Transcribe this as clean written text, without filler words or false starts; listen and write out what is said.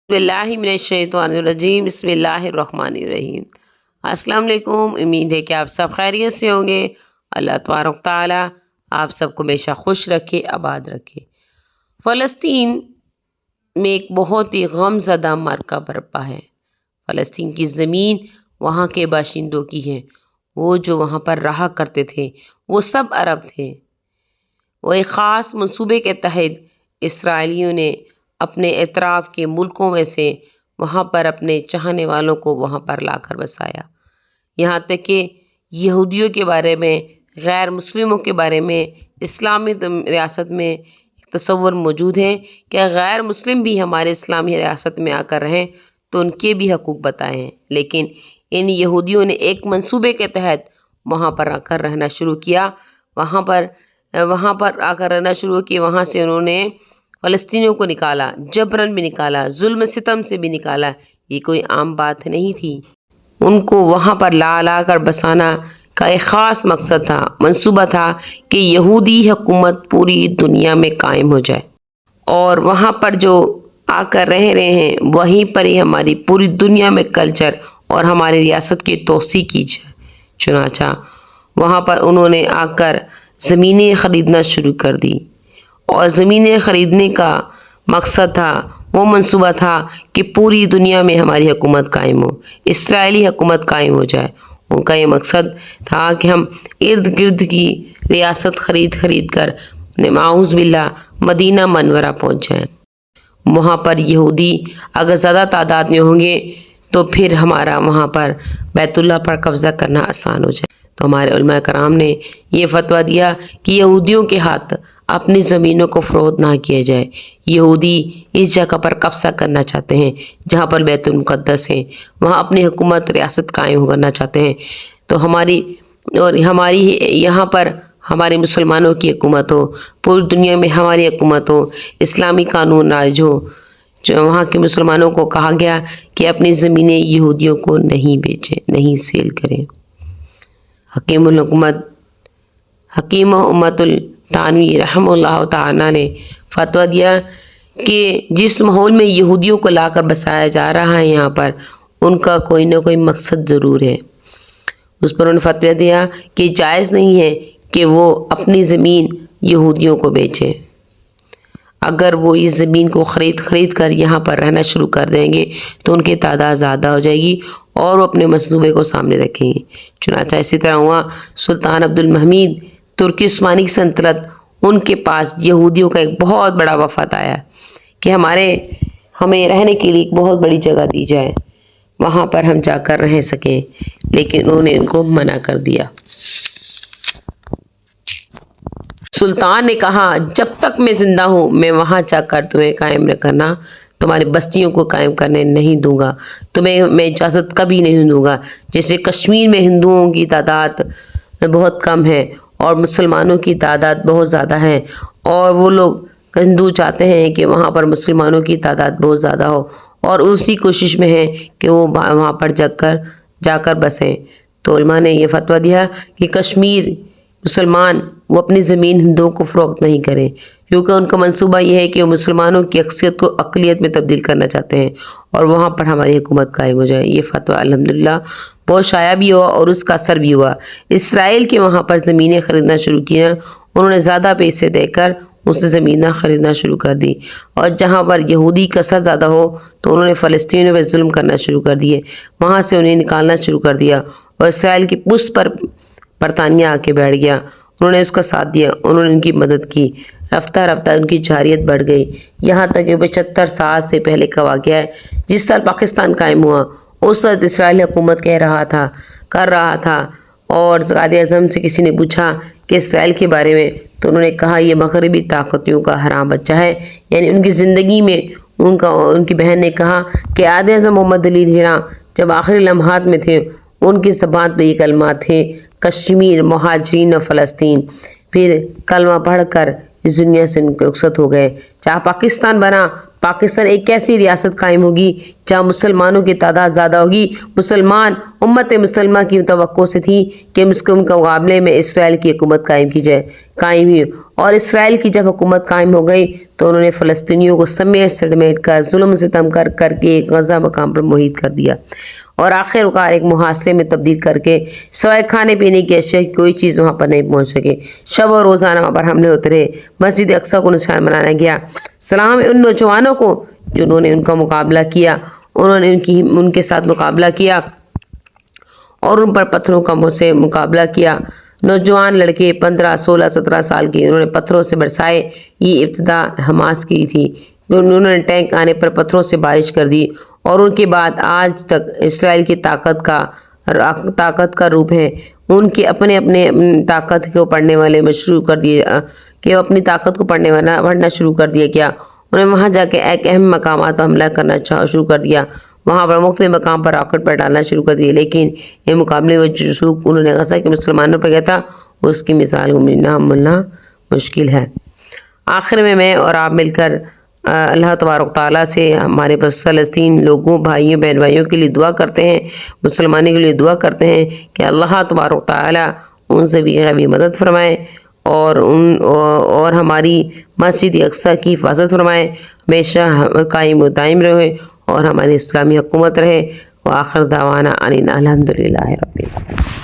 बिस्मिल्लाहि मिनश्शैतानिर्रजीम बिस्मिल्लाहिर्रहमानिर्रहीम। अस्सलाम वालेकुम। उम्मीद है कि आप सब खैरियत से होंगे। अल्लाह तबारक ताला आप सबको हमेशा खुश रखे, आबाद रखे। फ़लस्तीन में एक बहुत ही गमज़दा मरका बरपा है। फ़लस्तीन की ज़मीन वहाँ के बाशिंदों की है। वो जो वहाँ पर रहा करते थे वो सब अरब थे। वो एक ख़ास मंसूबे के तहत इसराइलियों ने अपने एतराफ़ के मुल्कों में से वहाँ पर अपने चाहने वालों को वहाँ पर लाकर बसाया। यहाँ तक कि यहूदियों के बारे में, गैर मुस्लिमों के बारे में इस्लामी रियासत में एक तसव्वुर मौजूद है कि गैर मुस्लिम भी हमारे इस्लामी रियासत में आकर रहें तो उनके भी हकूक़ बताए हैं। लेकिन इन यहूदियों ने एक मंसूबे के तहत वहाँ पर आकर रहना शुरू किया। वहाँ पर आकर रहना शुरू किया। वहाँ से उन्होंने फ़लस्तीनियों को निकाला, जबरन भी निकाला, जुल्म सितम से भी निकाला। ये कोई आम बात नहीं थी। उनको वहाँ पर ला कर बसाना का एक ख़ास मकसद था, मंसूबा था कि यहूदी हुकूमत पूरी दुनिया में कायम हो जाए और वहाँ पर जो आकर रह रहे हैं वहीं पर ही हमारी पूरी दुनिया में कल्चर और हमारी रियासत की तोसी की जाए। चुनाचा वहाँ पर उन्होंने आकर ज़मीनें ख़रीदना शुरू कर दी और ज़मीनें ख़रीदने का मकसद था, वो मंसूबा था कि पूरी दुनिया में हमारी हुकूमत कायम हो, इसराइली हुकूमत कायम हो जाए। उनका ये मकसद था कि हम इर्द गिर्द की रियासत ख़रीद कर माऊज़ बिल्लाह मदीना मनवरा पहुँच जाएँ। वहाँ पर यहूदी अगर ज़्यादा तादाद में होंगे तो फिर हमारा वहाँ पर बैतुल्लाह पर कब्ज़ा करना आसान हो जाए। तो हमारे उलमा कराम ने ये फतवा दिया कि यहूदियों के हाथ अपनी ज़मीनों को फ़रोख्त ना किया जाए। यहूदी इस जगह पर कब्ज़ा करना चाहते हैं जहाँ पर बैतुल मुक़द्दस है, वहाँ अपनी हुकूमत रियासत कायम करना चाहते हैं। तो हमारी यहाँ पर हमारे मुसलमानों की हुकूमत हो, पूरी दुनिया में हमारी हुकूमत हो, इस्लामी कानून राज हो। जो वहाँ के मुसलमानों को कहा गया कि अपनी ज़मीनें यहूदियों को नहीं बेचें, नहीं सेल करें। हकीम उम्मतुल तानवी रहमहुल्लाह ताला ने फतवा दिया कि जिस माहौल में यहूदियों को लाकर बसाया जा रहा है यहाँ पर उनका कोई ना कोई मकसद ज़रूर है। उस पर उन्होंने फतवा दिया कि जायज़ नहीं है कि वो अपनी ज़मीन यहूदियों को बेचें। अगर वो इस ज़मीन को ख़रीद कर यहाँ पर रहना शुरू कर देंगे तो उनकी तादाद ज़्यादा हो जाएगी और वो अपने मंसूबे को सामने रखेंगे। चुनांचे इसी तरह हुआ। सुल्तान अब्दुल महमीद तुर्की उस्मानी की सल्तनत, उनके पास यहूदियों का एक बहुत बड़ा वफ़द आया कि हमें रहने के लिए एक बहुत बड़ी जगह दी जाए, वहाँ पर हम जाकर रह सकें। लेकिन उन्होंने इनको मना कर दिया। सुल्तान ने कहा जब तक मैं ज़िंदा हूँ मैं वहाँ जाकर तुम्हें कायम न करना, तुम्हारी बस्तियों को कायम करने नहीं दूंगा, तुम्हें मैं इजाज़त कभी नहीं दूंगा। जैसे कश्मीर में हिंदुओं की तादाद बहुत कम है और मुसलमानों की तादाद बहुत ज़्यादा है और वो लोग हिंदू चाहते हैं कि वहाँ पर मुसलमानों की तादाद बहुत ज़्यादा हो और उसी कोशिश में है कि वो वहाँ पर जाकर बसें। तो उलमा ने ये फतवा दिया कि कश्मीर मुसलमान वो अपनी ज़मीन हिंदुओं को फ़रोख्त नहीं करें, क्योंकि उनका मंसूबा ये है कि वो मुसलमानों की अक्सरियत को अक़लियत में तब्दील करना चाहते हैं और वहाँ पर हमारी हुकूमत कायम हो जाए। ये फतवा अल्हम्दुलिल्लाह बहुत शाया भी हुआ और उसका असर भी हुआ। इसराइल के वहाँ पर ज़मीनें ख़रीदना शुरू किया, उन्होंने ज़्यादा पैसे देकर उससे ज़मीनें ख़रीदना शुरू कर दी और जहाँ पर यहूदी का असर ज़्यादा हो तो उन्होंने फ़लस्तीनियों पर जुल्म करना शुरू कर दिए, वहाँ से उन्हें निकालना शुरू कर दिया और इसराइल की पुश्त पर बरतानिया आके बैठ गया। उन्होंने उसका साथ दिया, उन्होंने उनकी मदद की। रफ्ता रफ्ता उनकी जारियत बढ़ गई, यहाँ तक कि 75 साल से पहले का वाक़या है। जिस साल पाकिस्तान कायम हुआ उस वक्त इसराइल हुकूमत कर रहा था और कायद-ए-आज़म से किसी ने पूछा कि इसराइल के बारे में, तो उन्होंने कहा ये मगरबी ताकतियों का हराम बच्चा है। यानी उनकी ज़िंदगी में उनकी बहन ने कहा कि कायद-ए-आज़म मोहम्मद अली जिन्ना जब आखिरी लम्हात में थे उनकी ज़बान पे ये कलमात थे, कश्मीर, मुहाजिरीन और फ़लस्तीन। फिर कलमा पढ़कर इस दुनिया से उनके रुखसत हो गए। चाहे पाकिस्तान बना پاکستان ایک ایسی ریاست قائم ہوگی جہاں مسلمانوں کی تعداد زیادہ ہوگی۔ مسلمان امت مسلمہ کی توقع سے تھی کہ مسلم کے مقابلے میں اسرائیل کی حکومت قائم ہوئی، اور اسرائیل کی جب حکومت قائم ہو گئی تو انہوں نے فلسطینیوں کو سمیٹ کر ظلم ستم کر کے ایک غزہ مقام پر محیط کر دیا، اور آخر کار ایک محاصرے میں تبدیل کر کے سوائے کھانے پینے کی اشیاء کی کوئی چیز وہاں پر نہیں پہنچ سکے۔ شب و روزانہ وہاں پر حملے ہوتے رہے، مسجد اقصیٰ کو نشان بنایا گیا۔ سلام ان نوجوانوں کو جنہوں نے ان کا مقابلہ کیا، انہوں نے ان کے ساتھ مقابلہ کیا اور ان پر پتھروں کا منہ سے مقابلہ کیا۔ نوجوان لڑکے 15 16 17 سال کے انہوں نے پتھروں سے برسائے۔ یہ ابتدا حماس کی تھی، انہوں نے ٹینک آنے پر پتھروں سے بارش کر دی، اور ان کے بعد آج تک اسرائیل کی طاقت کا روپ ہے۔ ان کے اپنے طاقت کو پڑھنے والے شروع کر دیے کہ وہ اپنی طاقت کو پڑھنا شروع کر دیا گیا۔ انہوں نے وہاں جا کے ایک اہم مقامات پر حملہ کرنا شروع کر دیا، وہاں پر مختلف مقام پر راکٹ پر ڈالنا شروع کر دیے، لیکن یہ مقابلے میں جو رسوخ انہوں نے غزہ کے مسلمانوں پر کیا تھا اس کی مثال ملنا مشکل ہے۔ آخر میں اور آپ مل کر اللہ تبارک تعالیٰ سے ہمارے فلسطین لوگوں بھائیوں بہن بھائیوں کے لیے دعا کرتے ہیں، مسلمانوں کے لیے دعا کرتے ہیں کہ اللہ تبارک تعالیٰ ان سے بھی مدد فرمائے اور ہماری مسجد اقصیٰ کی حفاظت فرمائے، ہمیشہ قائم و دائم رہے اور ہماری اسلامی حکومت رہے۔ وآخر دعوانا ان الحمدللہ رب العالمین۔